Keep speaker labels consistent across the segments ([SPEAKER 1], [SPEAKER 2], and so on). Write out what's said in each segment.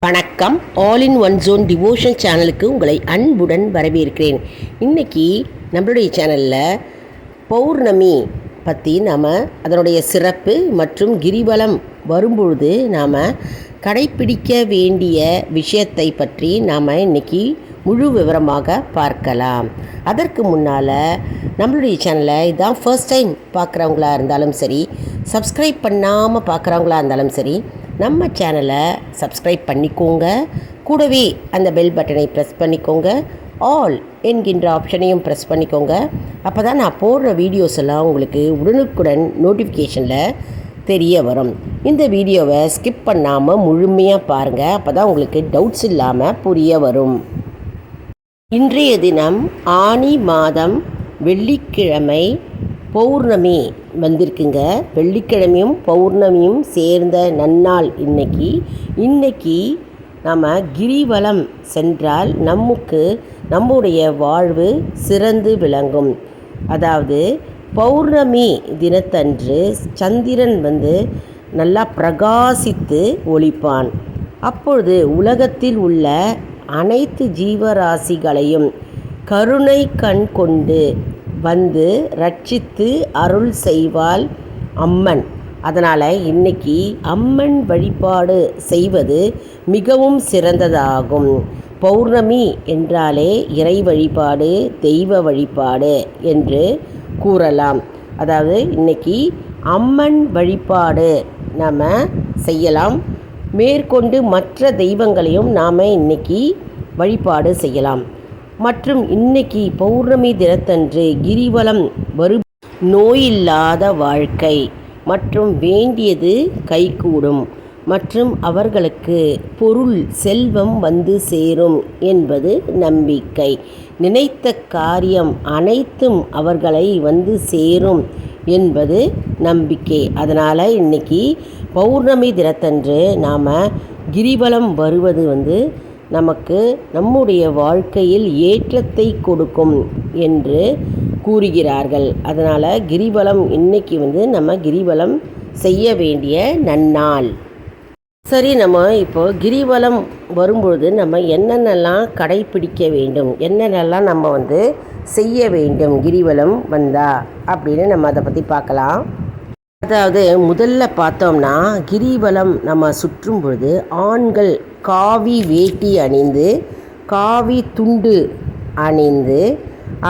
[SPEAKER 1] வணக்கம். All in one zone devotion சேனலுக்கு உங்களை அன்புடன் வரவேற்கிறேன். இன்றைக்கி நம்மளுடைய சேனலில் பௌர்ணமி பற்றி நாம் அதனுடைய சிறப்பு மற்றும் கிரிவலம் வரும்பொழுது நாம் கடைப்பிடிக்க வேண்டிய விஷயத்தை பற்றி நாம் இன்றைக்கி முழு விவரமாக பார்க்கலாம். அதற்கு முன்னால் நம்மளுடைய சேனலை இதான் ஃபர்ஸ்ட் டைம் பார்க்குறவங்களா இருந்தாலும் சரி, சப்ஸ்கிரைப் பண்ணாமல் பார்க்குறவங்களா இருந்தாலும் சரி, நம்ம சேனலை சப்ஸ்கிரைப் பண்ணிக்கோங்க. கூடவே அந்த பெல் பட்டனை ப்ரெஸ் பண்ணிக்கோங்க. ஆல் என்கின்ற ஆப்ஷனையும் ப்ரெஸ் பண்ணிக்கோங்க. அப்போ தான் நான் போடுற வீடியோஸ் எல்லாம் உங்களுக்கு உடனுக்குடன் நோட்டிஃபிகேஷனில் தெரிய வரும். இந்த வீடியோவை ஸ்கிப் பண்ணாமல் முழுமையாக பாருங்கள். அப்போ தான் உங்களுக்கு டவுட்ஸ் இல்லாமல் புரிய வரும். இன்றைய தினம் ஆனி மாதம் வெள்ளிக்கிழமை பௌர்ணமி வந்திருக்குங்க. வெள்ளிக்கிழமையும் பௌர்ணமியும் சேர்ந்த நன்னாள் இன்னைக்கு நாம் கிரிவலம் சென்றால் நம்முடைய வாழ்வு சிறந்து விளங்கும். அதாவது பௌர்ணமி தினத்தன்று சந்திரன் நல்லா பிரகாசித்து ஒளிப்பான். அப்பொழுது உலகத்தில் உள்ள அனைத்து ஜீவராசிகளையும் கருணை கண் கொண்டு ரட்சித்து அருள் செய்வாள் அம்மன். அதனால் இன்னைக்கு அம்மன் வழிபாடு செய்வது மிகவும் சிறந்ததாகும். பௌர்ணமி என்றாலே இறை வழிபாடு, தெய்வ வழிபாடு என்று கூறலாம். அதாவது இன்னைக்கு அம்மன் வழிபாடு நாம் செய்யலாம். மேற்கொண்டு மற்ற தெய்வங்களையும் நாம் இன்னைக்கு வழிபாடு செய்யலாம். மற்றும் இன்னைக்கு பௌர்ணமி தினத்தன்று கிரிவலம் நோயில்லாத வாழ்க்கை மற்றும் வேண்டியது கைகூடும் மற்றும் அவர்களுக்கு பொருள் செல்வம் சேரும் என்பது நம்பிக்கை. நினைத்த காரியம் அனைத்தும் அவர்களை சேரும் என்பது நம்பிக்கை. அதனால் இன்னைக்கு பௌர்ணமி தினத்தன்று நாம் கிரிவலம் வருவது நமக்கு நம்முடைய வாழ்க்கையில் ஏற்றத்தை கொடுக்கும் என்று கூறுகிறார்கள். அதனால் கிரிவலம் இன்னைக்கு நம்ம கிரிவலம் செய்ய வேண்டிய நன்னாள். சரி, நம்ம இப்போ கிரிவலம் வரும்பொழுது நம்ம என்னென்னலாம் கடைப்பிடிக்க வேண்டும், என்னென்னலாம் நம்ம செய்ய வேண்டும் கிரிவலம் வந்தால் அப்படின்னு நம்ம அதை பற்றி பார்க்கலாம். அதாவது முதல்ல பார்த்தோம்னா, கிரிவலம் நம்ம சுற்றும் பொழுது ஆண்கள் காவி வேட்டி அணிந்து காவி துண்டு அணிந்து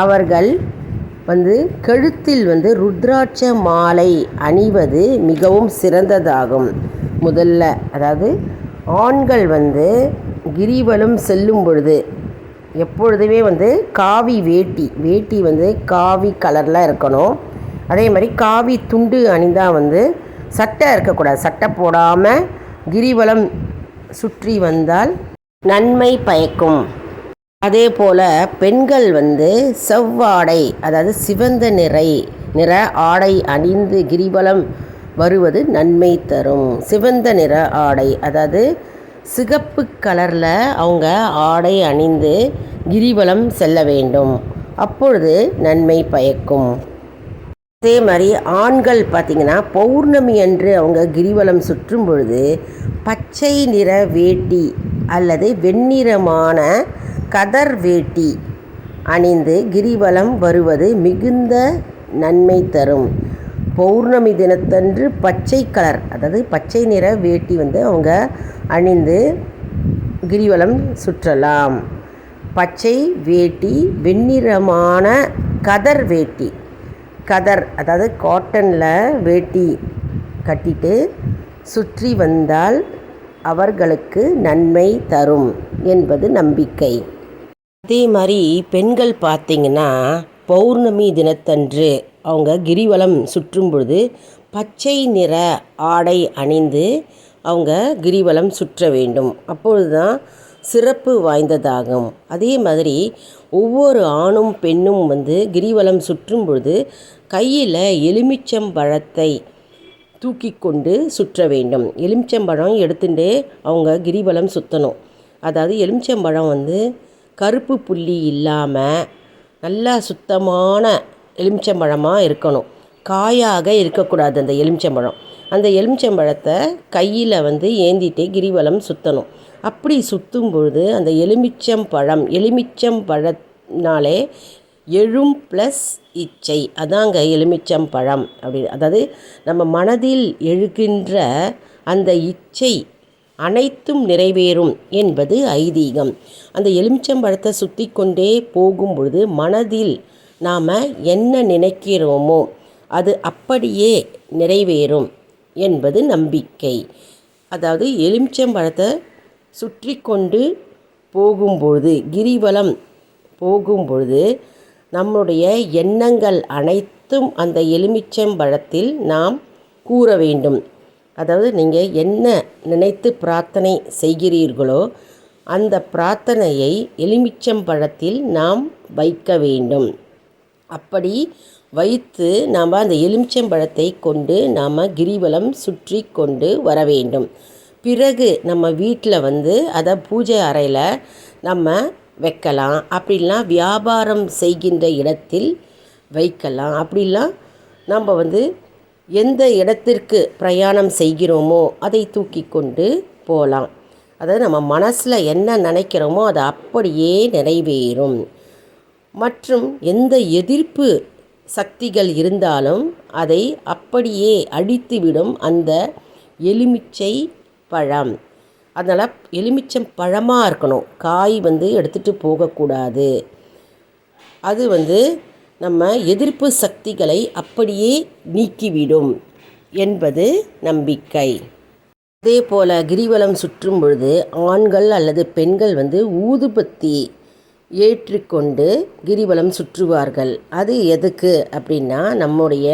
[SPEAKER 1] அவர்கள் கழுத்தில் ருத்ராட்ச மாலை அணிவது மிகவும் சிறந்ததாகும். முதல்ல அதாவது ஆண்கள் கிரிவலம் செல்லும் பொழுது எப்பொழுதுமே காவி வேட்டி காவி கலரில் இருக்கணும். அதே மாதிரி காவி துண்டு அணிந்தால் சட்டை இருக்கக்கூடாது. சட்டை போடாமல் கிரிவலம் சுற்றி வந்தால் நன்மை பயக்கும். அதே போல் பெண்கள் செவ்வாடை, அதாவது சிவந்த நிற ஆடை அணிந்து கிரிவலம் வருவது நன்மை தரும். சிவந்த நிற ஆடை, அதாவது சிகப்பு கலரில் அவங்க ஆடை அணிந்து கிரிவலம் செல்ல வேண்டும். அப்பொழுது நன்மை பயக்கும். அதே மாதிரி ஆண்கள் பார்த்திங்கன்னா பௌர்ணமி அன்று அவங்க கிரிவலம் சுற்றும் பொழுது பச்சை நிற வேட்டி அல்லது வெண்ணிறமான கதர் வேட்டி அணிந்து கிரிவலம் வருவது மிகுந்த நன்மை தரும். பௌர்ணமி தினத்தன்று பச்சை கலர், அதாவது பச்சை நிற வேட்டி அவங்க அணிந்து கிரிவலம் சுற்றலாம். பச்சை வேட்டி, வெண்ணிறமான கதர் வேட்டி, அதாவது காட்டனில் வேட்டி கட்டிட்டு சுற்றி வந்தால் அவர்களுக்கு நன்மை தரும் என்பது நம்பிக்கை. அதே மாதிரி பெண்கள் பார்த்திங்கன்னா பௌர்ணமி தினத்தன்று அவங்க கிரிவலம் சுற்றும் பொழுது பச்சை நிற ஆடை அணிந்து அவங்க கிரிவலம் சுற்ற வேண்டும். அப்பொழுது தான் சிறப்பு வாய்ந்ததாகும். அதே மாதிரி ஒவ்வொரு ஆணும் பெண்ணும் கிரிவலம் சுற்றும் பொழுது கையில் எலுமிச்சம்பழத்தை தூக்கி கொண்டு சுற்ற வேண்டும். எலுமிச்சம்பழம் எடுத்துட்டு அவங்க கிரிவலம் சுற்றணும். அதாவது எலுமிச்சம்பழம் கருப்பு புள்ளி இல்லாமல் நல்லா சுத்தமான எலுமிச்சம்பழமாக இருக்கணும். காயாக இருக்கக்கூடாது அந்த எலுமிச்சம்பழம். அந்த எலுமிச்சம்பழத்தை கையில் ஏந்திட்டு கிரிவலம் சுற்றணும். அப்படி சுற்றும் பொழுது அந்த எலுமிச்சம் பழம்னாலே எழும் ப்ளஸ் இச்சை, அதாங்க எலுமிச்சம் பழம் அப்படின்னு. அதாவது நம்ம மனதில் எழுகின்ற அந்த இச்சை அனைத்தும் நிறைவேறும் என்பது ஐதீகம். அந்த எலுமிச்சம்பழத்தை சுற்றி கொண்டே போகும் பொழுது மனதில் நாம் என்ன நினைக்கிறோமோ அது அப்படியே நிறைவேறும் என்பது நம்பிக்கை. அதாவது எலுமிச்சம்பழத்தை சுற்றி கொண்டு போகும்பொழுது, கிரிவலம் போகும்பொழுது நம்முடைய எண்ணங்கள் அனைத்தும் அந்த எலுமிச்சம்பழத்தில் நாம் கூற வேண்டும். அதாவது நீங்கள் என்ன நினைத்து பிரார்த்தனை செய்கிறீர்களோ அந்த பிரார்த்தனையை எலுமிச்சம்பழத்தில் நாம் வைக்க வேண்டும். அப்படி வைத்து நாம் அந்த எலுமிச்சம்பழத்தை கொண்டு நாம் கிரிவலம் சுற்றி கொண்டு வர வேண்டும். பிறகு நம்ம வீட்டில் அதை பூஜை அறையில் நம்ம வைக்கலாம். அப்படிலாம் வியாபாரம் செய்கின்ற இடத்தில் வைக்கலாம். அப்படிலாம் நம்ம எந்த இடத்திற்கு பிரயாணம் செய்கிறோமோ அதை தூக்கி கொண்டு போகலாம். அதாவது நம்ம மனசில் என்ன நினைக்கிறோமோ அது அப்படியே நிறைவேறும். மற்றும் எந்த எதிர்ப்பு சக்திகள் இருந்தாலும் அதை அப்படியே அழித்துவிடும் அந்த எலுமிச்சை பழம். அதனால் எலுமிச்சம் பழமாக இருக்கணும், காய் எடுத்துகிட்டு போகக்கூடாது. அது நம்ம எதிர்ப்பு சக்திகளை அப்படியே நீக்கிவிடும் என்பது நம்பிக்கை. அதே போல் கிரிவலம் சுற்றும் பொழுது ஆண்கள் அல்லது பெண்கள் ஊதுபத்தி ஏற்றிக்கொண்டு கிரிவலம் சுற்றுவார்கள். அது எதுக்கு அப்படின்னா, நம்முடைய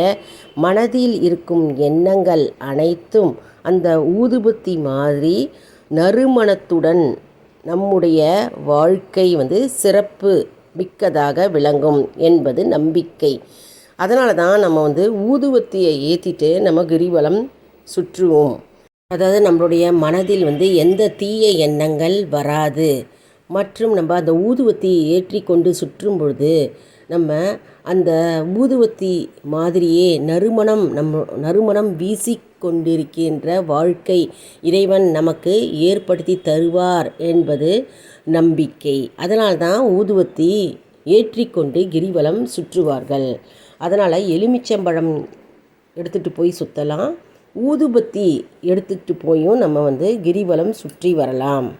[SPEAKER 1] மனதில் இருக்கும் எண்ணங்கள் அனைத்தும் அந்த ஊதுபத்தி மாதிரி நறுமணத்துடன் நம்முடைய வாழ்க்கை சிறப்பு மிக்கதாக விளங்கும் என்பது நம்பிக்கை. அதனால தான் நம்ம ஊதுபத்தியை ஏற்றிட்டு நம்ம கிரிவலம் சுற்றுவோம். அதாவது நம்மளுடைய மனதில் எந்த தீய எண்ணங்கள் வராது. மற்றும் நம்ம அந்த ஊதுபத்தியை ஏற்றி கொண்டு சுற்றும் பொழுது நம்ம அந்த ஊதுபத்தி மாதிரியே நறுமணம் வீசி கொண்டிருக்கின்ற வாழ்க்கை இறைவன் நமக்கு ஏற்படுத்தி தருவார் என்பது நம்பிக்கை. அதனால்தான் ஊதுபத்தி ஏற்றிக்கொண்டு கிரிவலம் சுற்றுவார்கள். அதனால் எலுமிச்சம்பழம் எடுத்துகிட்டு போய் சுற்றலாம், ஊதுபத்தி எடுத்துகிட்டு போயும் நம்ம கிரிவலம் சுற்றி வரலாம்.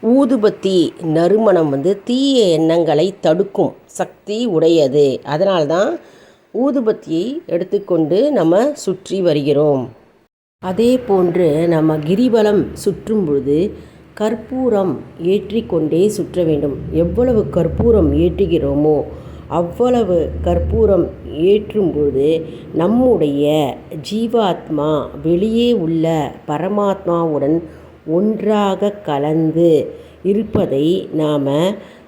[SPEAKER 1] ஊதுபத்தி நறுமணம் தீய எண்ணங்களை தடுக்கும் சக்தி உடையது. அதனால்தான் ஊதுபத்தியை எடுத்துக்கொண்டு நம்ம சுற்றி வருகிறோம். அதே போன்று நம்ம கிரிவலம் சுற்றும் பொழுது கற்பூரம் ஏற்றிக்கொண்டே சுற்ற வேண்டும். எவ்வளவு கற்பூரம் ஏற்றுகிறோமோ அவ்வளவு கற்பூரம் ஏற்றும் பொழுது நம்முடைய ஜீவாத்மா வெளியே உள்ள பரமாத்மாவுடன் ஒன்றாக கலந்து இருப்பதை நாம்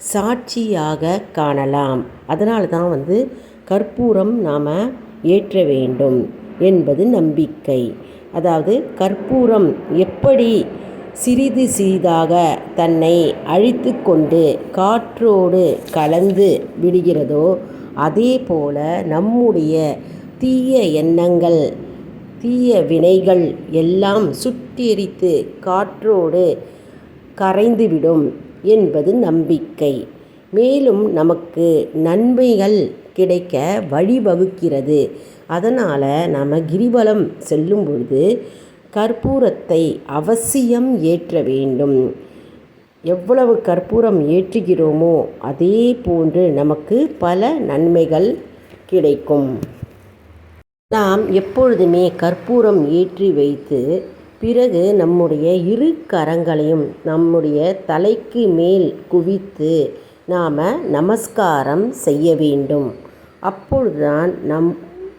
[SPEAKER 1] சாட்சியாக காணலாம். அதனால தான் கற்பூரம் நாம் ஏற்ற வேண்டும் என்பது நம்பிக்கை. அதாவது கற்பூரம் எப்படி சிறிது சிறிதாக தன்னை அழித்து கொண்டு காற்றோடு கலந்து விடுகிறதோ அதே போல நம்முடைய தீய எண்ணங்கள் தீய வினைகள் எல்லாம் சுட்டெரித்து காற்றோடு கரைந்துவிடும் என்பது நம்பிக்கை. மேலும் நமக்கு நன்மைகள் கிடைக்க வழிவகுக்கிறது. அதனால் நாம் கிரிவலம் செல்லும் பொழுது கற்பூரத்தை அவசியம் ஏற்ற வேண்டும். எவ்வளவு கற்பூரம் ஏற்றுகிறோமோ அதே போன்று நமக்கு பல நன்மைகள் கிடைக்கும். நாம் எப்பொழுதுமே கற்பூரம் ஏற்றி வைத்து பிறகு நம்முடைய இரு கரங்களையும் நம்முடைய தலைக்கு மேல் குவித்து நாம் நமஸ்காரம் செய்ய வேண்டும். அப்பொழுதுதான் நம்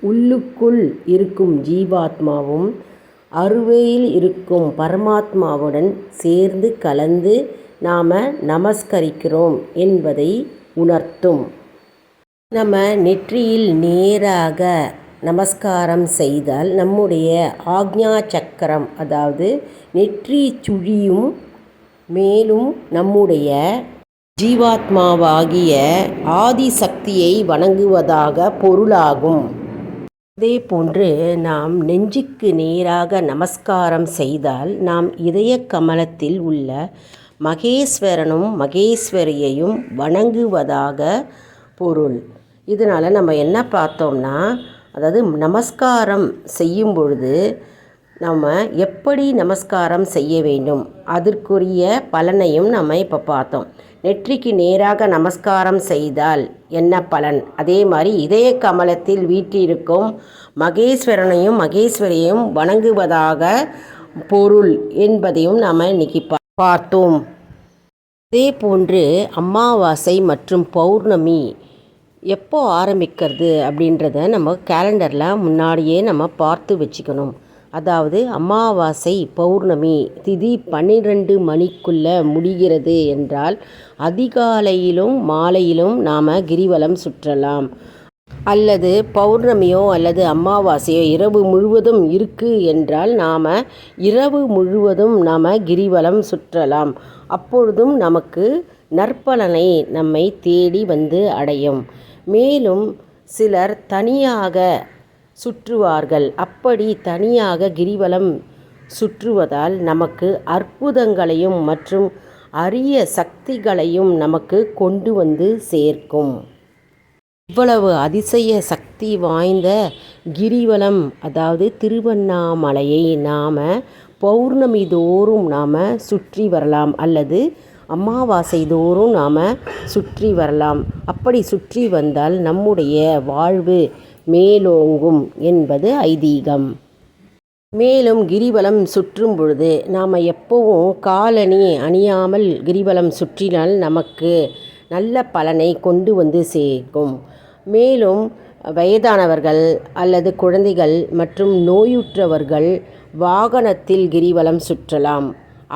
[SPEAKER 1] உள்ளுக்குள் இருக்கும் ஜீவாத்மாவும் அருவையில் இருக்கும் பரமாத்மாவுடன் சேர்ந்து கலந்து நாம் நமஸ்கரிக்கிறோம் என்பதை உணர்த்தும். நம்ம நெற்றியில் நேராக நமஸ்காரம் செய்தால் நம்முடைய ஆக்ஞா சக்கரம், அதாவது நெற்றி சுழியும் மேலும் நம்முடைய ஜீவாத்மாவாகிய ஆதிசக்தியை வணங்குவதாக பொருளாகும். அதே போன்று நாம் நெஞ்சுக்கு நேராக நமஸ்காரம் செய்தால் நாம் இதய கமலத்தில் உள்ள மகேஸ்வரனும் மகேஸ்வரியையும் வணங்குவதாக பொருள். இதனால் நம்ம என்ன பார்த்தோம்னா, அதாவது நமஸ்காரம் செய்யும் பொழுது நம்ம எப்படி நமஸ்காரம் செய்ய வேண்டும் அதற்குரிய பலனையும் நம்ம இப்போ பார்த்தோம். நெற்றிக்கு நேராக நமஸ்காரம் செய்தால் என்ன பலன், அதே மாதிரி இதய கமலத்தில் வீற்றிருக்கும் மகேஸ்வரனையும் மகேஸ்வரியையும் வணங்குவதாக பொருள் என்பதையும் நாம் இன்னைக்கு பார்த்தோம். அதே போன்று அமாவாசை மற்றும் பௌர்ணமி எப்போ ஆரம்பிக்கிறது அப்படின்றத நம்ம கேலண்டரில் முன்னாடியே நம்ம பார்த்து வச்சுக்கணும். அதாவது அமாவாசை பௌர்ணமி திதி 12 மணிக்குள்ளே முடிகிறது என்றால் அதிகாலையிலும் மாலையிலும் நாம் கிரிவலம் சுற்றலாம். அல்லது பௌர்ணமியோ அல்லது அமாவாசையோ இரவு முழுவதும் இருக்குது என்றால் நாம் இரவு முழுவதும் நாம் கிரிவலம் சுற்றலாம். அப்பொழுதும் நமக்கு நற்பலனை நம்மை தேடி வந்து அடையும். மேலும் சிலர் தனியாக சுற்றுவார்கள். அப்படி தனியாக கிரிவலம் சுற்றுவதால் நமக்கு அற்புதங்களையும் மற்றும் அரிய சக்திகளையும் நமக்கு கொண்டு வந்து சேர்க்கும். இவ்வளவு அதிசய சக்தி வாய்ந்த கிரிவலம், அதாவது திருவண்ணாமலையை நாம் பௌர்ணமி தோறும் நாம் சுற்றி வரலாம், அல்லது அமாவாசை தோறும் நாம் சுற்றி வரலாம். அப்படி சுற்றி வந்தால் நம்முடைய வாழ்வு மேலோங்கும் என்பது ஐதீகம். மேலும் கிரிவலம் சுற்றும் பொழுது நாம் எப்போவும் காலணி அணியாமல் கிரிவலம் சுற்றினால் நமக்கு நல்ல பலனை கொண்டு வந்து சேர்க்கும். மேலும் வயதானவர்கள் அல்லது குழந்தைகள் மற்றும் நோயுற்றவர்கள் வாகனத்தில் கிரிவலம் சுற்றலாம்.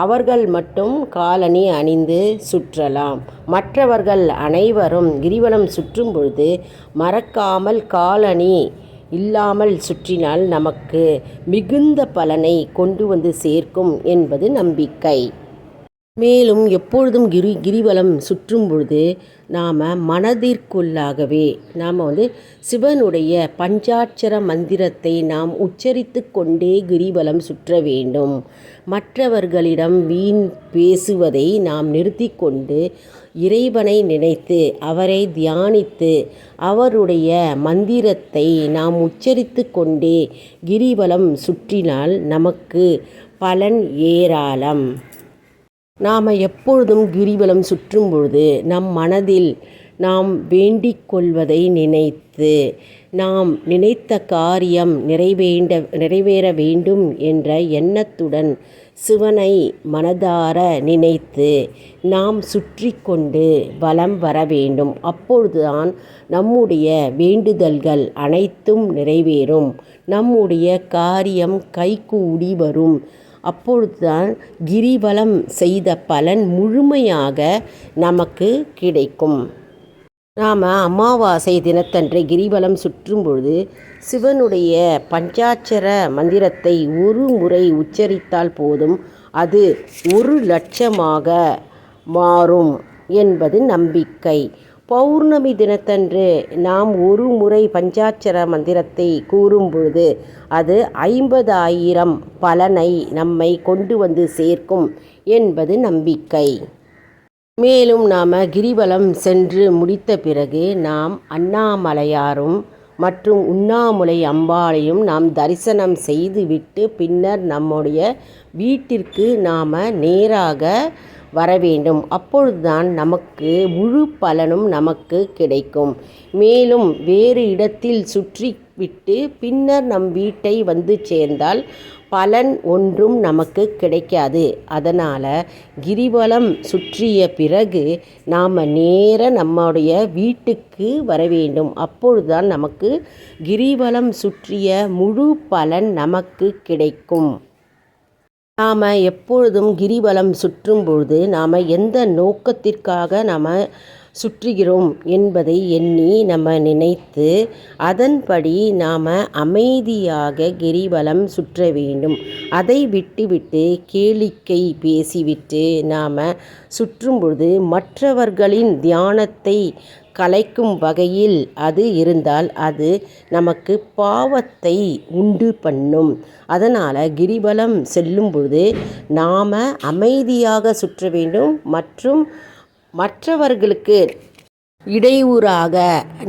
[SPEAKER 1] அவர்கள் மட்டும் காலணி அணிந்து சுற்றலாம். மற்றவர்கள் அனைவரும் கிரிவலம் சுற்றும் பொழுது மறக்காமல் காலணி இல்லாமல் சுற்றினால் நமக்கு மிகுந்த பலனை கொண்டு வந்து சேர்க்கும் என்பது நம்பிக்கை. மேலும் எப்பொழுதும் கிரிவலம் சுற்றும் பொழுது நாம் மனதிற்குள்ளாகவே நாம் சிவனுடைய பஞ்சாட்சர மந்திரத்தை நாம் உச்சரித்து கொண்டே கிரிவலம் சுற்ற வேண்டும். மற்றவர்களிடம் வீண் பேசுவதை நாம் நிறுத்தி கொண்டு இறைவனை நினைத்து அவரை தியானித்து அவருடைய மந்திரத்தை நாம் உச்சரித்து கொண்டே கிரிவலம் சுற்றினால் நமக்கு பலன் ஏராளம். நாம் எப்பொழுதும் கிரிவலம் சுற்றும் பொழுது நம் மனதில் நாம் வேண்டிக் கொள்வதை நினைத்து நாம் நினைத்த காரியம் நிறைவேற வேண்டும் என்ற எண்ணத்துடன் சிவனை மனதார நினைத்து நாம் சுற்றி கொண்டு வலம் வர வேண்டும். அப்பொழுதுதான் நம்முடைய வேண்டுதல்கள் அனைத்தும் நிறைவேறும், நம்முடைய காரியம் கைகூடி வரும். அப்பொழுதுதான் கிரிவலம் செய்த பலன் முழுமையாக நமக்கு கிடைக்கும். நாம் அமாவாசை தினத்தன்று கிரிவலம் சுற்றும் பொழுது சிவனுடைய பஞ்சாட்சர மந்திரத்தை ஒரு முறை உச்சரித்தால் போதும், அது 1,00,000 மாறும் என்பது நம்பிக்கை. பௌர்ணமி தினத்தன்று நாம் ஒரு முறை பஞ்சாட்சர மந்திரத்தை கூறும் பொழுது அது 50,000 பலனை நம்மை கொண்டு வந்து சேர்க்கும் என்பது நம்பிக்கை. மேலும் நாம் கிரிவலம் சென்று முடித்த பிறகு நாம் அண்ணாமலையாரும் மற்றும் உண்ணாமுலை அம்பாளையும் நாம் தரிசனம் செய்துவிட்டு பின்னர் நம்முடைய வீட்டிற்கு நாம் நேராக வர வேண்டும். அப்பொழுதுதான் நமக்கு முழு பலனும் நமக்கு கிடைக்கும். மேலும் வேறு இடத்தில் சுற்றிவிட்டு பின்னர் நம் வீட்டை வந்து சேர்ந்தால் பலன் ஒன்றும் நமக்கு கிடைக்காது. அதனால் கிரிவலம் சுற்றிய பிறகு நாம் நம்முடைய வீட்டுக்கு வர வேண்டும். அப்பொழுதுதான் நமக்கு கிரிவலம் சுற்றிய முழு பலன் நமக்கு கிடைக்கும். நாம் எப்பொழுதும் கிரிவலம் சுற்றும் பொழுது நாம் எந்த நோக்கத்திற்காக நாம் சுற்றுகிறோம் என்பதை எண்ணி நம்ம நினைத்து அதன்படி நாம் அமைதியாக கிரிவலம் சுற்ற வேண்டும். அதை விட்டுவிட்டு கேளிக்கை பேசிவிட்டு நாம் சுற்றும் பொழுது மற்றவர்களின் தியானத்தை கலைக்கும் வகையில் அது இருந்தால் அது நமக்கு பாவத்தை உண்டு பண்ணும். அதனால் கிரிவலம் செல்லும் பொழுது நாம் அமைதியாக சுற்ற வேண்டும் மற்றும் மற்றவர்களுக்கு இடையூறாக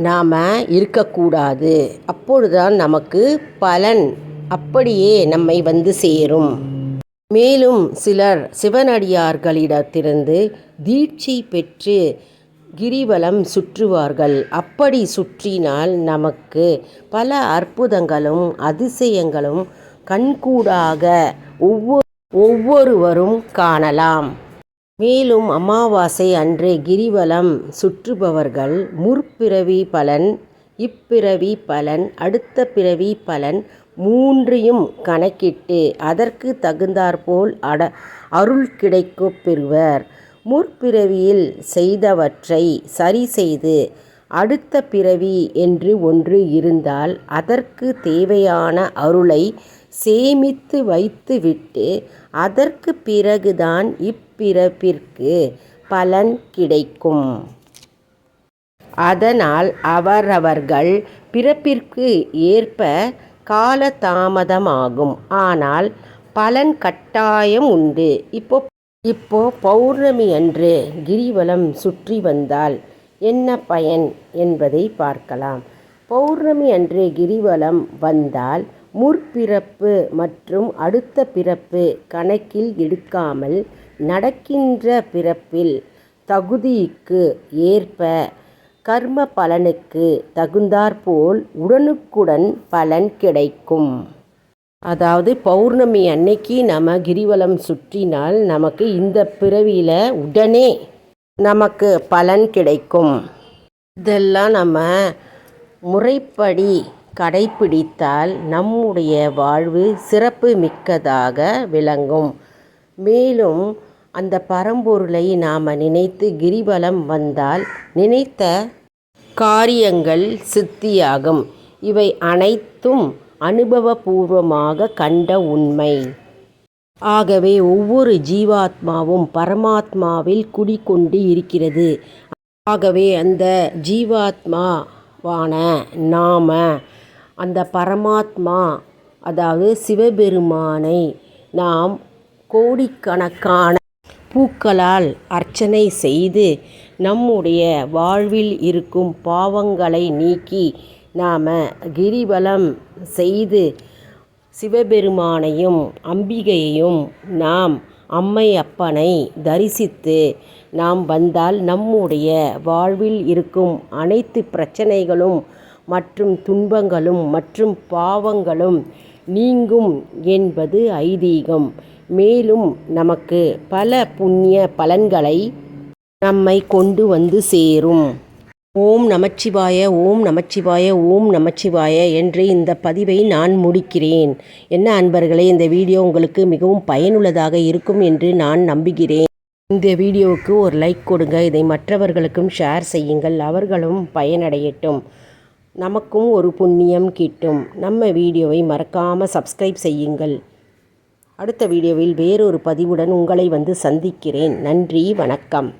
[SPEAKER 1] நாம் இருக்கக்கூடாது. அப்பொழுதுதான் நமக்கு பலன் அப்படியே நம்மை வந்து சேரும். மேலும் சிலர் சிவனடியார்களிடத்திலிருந்து தீட்சை பெற்று கிரிவலம் சுற்றுவார்கள். அப்படி சுற்றினால் நமக்கு பல அற்புதங்களும் அதிசயங்களும் கண்கூடாக ஒவ்வொருவரும் காணலாம். மேலும் அமாவாசை அன்று கிரிவலம் சுற்றுபவர்கள் முற்பிறவி பலன், இப்பிறவி பலன், அடுத்த பிறவி பலன் மூன்றையும் கணக்கிட்டு அதற்கு தகுந்தாற்போல் அருள் கிடைக்கப் பெறுவர். முற்பிறவியில் செய்தவற்றை சரி செய்து அடுத்த பிறவி என்று ஒன்று இருந்தால் அதற்கு தேவையான அருளை சேமித்து வைத்துவிட்டு அதற்கு பிறகுதான் இப்பிறப்பிற்கு பலன் கிடைக்கும். அதனால் அவரவர்கள் பிறப்பிற்கு ஏற்ப கால தாமதமாகும். ஆனால் பலன் கட்டாயம் உண்டு. இப்போ பௌர்ணமி அன்று கிரிவலம் சுற்றி வந்தால் என்ன பயன் என்பதை பார்க்கலாம். பௌர்ணமி அன்று கிரிவலம் வந்தால் முற்பிறப்பு மற்றும் அடுத்த பிறப்பு கணக்கில் எடுக்காமல் நடக்கின்ற பிறப்பில் தகுதிக்கு ஏற்ப கர்ம பலனுக்கு தகுந்தாற்போல் உடனுக்குடன் பலன் கிடைக்கும். அதாவது பௌர்ணமி அன்னைக்கு நம்ம கிரிவலம் சுற்றினால் நமக்கு இந்த பிறவியில் உடனே நமக்கு பலன் கிடைக்கும். இதெல்லாம் நம்ம முறைப்படி கடைப்பிடித்தால் நம்முடைய வாழ்வு சிறப்பு மிக்கதாக விளங்கும். மேலும் அந்த பரம்பொருளை நாம் நினைத்து கிரிவலம் வந்தால் நினைத்த காரியங்கள் சித்தியாகும். இவை அனைத்தும் அனுபவபூர்வமாக கண்ட உண்மை. ஆகவே ஒவ்வொரு ஜீவாத்மாவும் பரமாத்மாவில் குடிகொண்டு இருக்கிறது. ஆகவே அந்த ஜீவாத்மாவான நாம அந்த பரமாத்மா அதாவது சிவபெருமானை நாம் கோடிக்கணக்கான பூக்களால் அர்ச்சனை செய்து நம்முடைய வாழ்வில் இருக்கும் பாவங்களை நீக்கி நாம் கிரிவலம் செய்து சிவபெருமானையும் அம்பிகையையும் நாம் அம்மை அப்பனை தரிசித்து நாம் வந்தால் நம்முடைய வாழ்வில் இருக்கும் அனைத்து பிரச்சனைகளும் மற்றும் துன்பங்களும் மற்றும் பாவங்களும் நீங்கும் என்பது ஐதீகம். மேலும் நமக்கு பல புண்ணிய பலன்களை நம்மை கொண்டு வந்து சேரும். ஓம் நமச்சிவாய, ஓம் நமச்சிவாய, ஓம் நமச்சிவாய என்று இந்த பதிவை நான் முடிக்கிறேன். என்ன அன்பர்களே, இந்த வீடியோ உங்களுக்கு மிகவும் பயனுள்ளதாக இருக்கும் என்று நான் நம்புகிறேன். இந்த வீடியோவுக்கு ஒரு லைக் கொடுங்க. இதை மற்றவர்களுக்கும் ஷேர் செய்யுங்கள். அவர்களும் பயனடையட்டும். நமக்கும் ஒரு புண்ணியம் கிட்டும். நம்ம வீடியோவை மறக்காமல் சப்ஸ்கிரைப் செய்யுங்கள். அடுத்த வீடியோவில் வேறொரு பதிவுடன் உங்களை வந்து சந்திக்கிறேன். நன்றி, வணக்கம்.